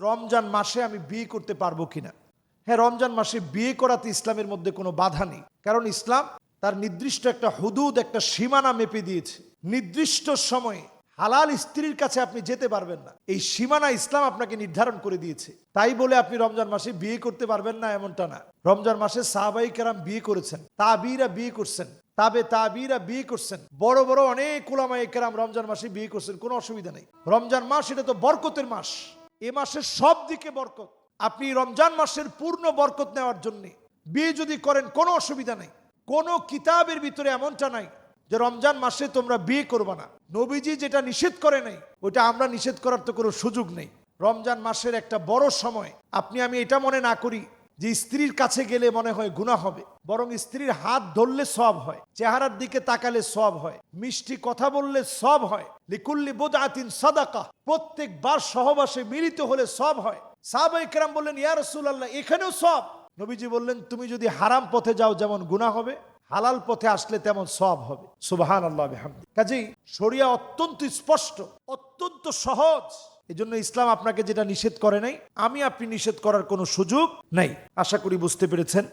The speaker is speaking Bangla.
রমজান মাসে আমি বিয়ে করতে পারবো কিনা। হ্যাঁ, রমজান মাসে বিয়ে করাতে ইসলামের মধ্যে কোনো বাধা নেই, কারণ ইসলাম তার নির্দিষ্ট একটা হুদুদ, একটা সীমানা মেপে দিয়েছে। নির্দিষ্ট সময়ে হালাল স্ত্রীর কাছে আপনি যেতে পারবেন না, এই সীমানা ইসলাম আপনাকে নির্ধারণ করে দিয়েছে। তাই বলে আপনি রমজান মাসে বিয়ে করতে পারবেন না এমনটা না। রমজান মাসে সাহাবাই কেরাম বিয়ে করেছেন, তাবিরা বিয়ে করছেন, তাবিরা বিয়ে করছেন, বড় বড় অনেক উলামায়ে কেরাম রমজান মাসে বিয়ে করছেন, কোনো অসুবিধা নেই। রমজান মাস এটা তো বরকতের মাস, এ মাসের সব দিকে বরকত। আপনি রমজান মাসের পূর্ণ বরকত নেওয়ার জন্য বিয়ে যদি করেন কোনো অসুবিধা নেই। কোনো কিতাবের ভিতরে এমনটা নাই যে রমজান মাসে তোমরা বিয়ে করবে না। নবীজি যেটা নিষেধ করে নাই ওইটা আমরা নিষেধ করার তো কোনো সুযোগ নেই। রমজান মাসের একটা বড় সময়, আমি এটা মনে না করি যে স্ত্রীর কাছে গেলে মনে হয় গুনাহ হবে, বরং স্ত্রীর হাত ধরলে সওয়াব হয়, চেহারার দিকে তাকালে সওয়াব হয়, মিষ্টি কথা বললে সওয়াব হয়, লিকুল্লি বুদআতিন সাদাকা, প্রত্যেকবার সহবাসে মিলিত হলে সওয়াব হয়। সাহাবায়ে কেরাম বললেন, ইয়া রাসূলুল্লাহ, এখানেও সওয়াব? নবীজি বললেন, তুমি যদি হারাম পথে যাও যেমন গুনাহ হবে, হালাল পথে আসলে তেমন সওয়াব হবে। সুবহানাল্লাহ বিহামদি। কাজেই শরিয়া অত্যন্ত স্পষ্ট, অত্যন্ত সহজ। এজন্য ইসলাম আপনাকে যেটা নিষেধ করে নাই, আপনি নিষেধ করার কোনো সুযোগ নাই। আশা করি বুঝতে পেরেছেন।